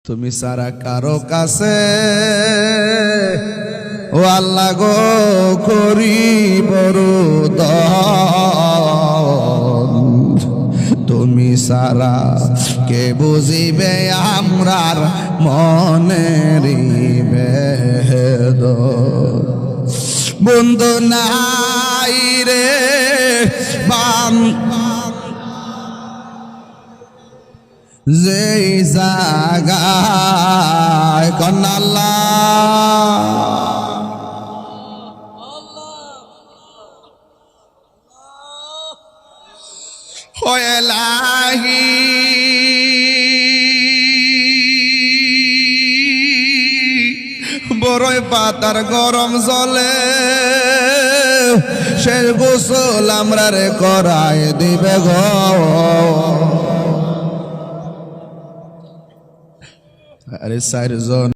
তুমি সারা কারো কাছে ও আল্লাহ গো করি বড় দয়াল। তুমি সারা কে বুঝিবে আমরার মনের বেদনা। বন্ধু নাই রে বাম যেই জাগায় কন্নাল্লাহ এলাহি বড়ই পাতার গরম জলে সে গোসল আমরা রে করাই দিবে গো। আরে 4 জন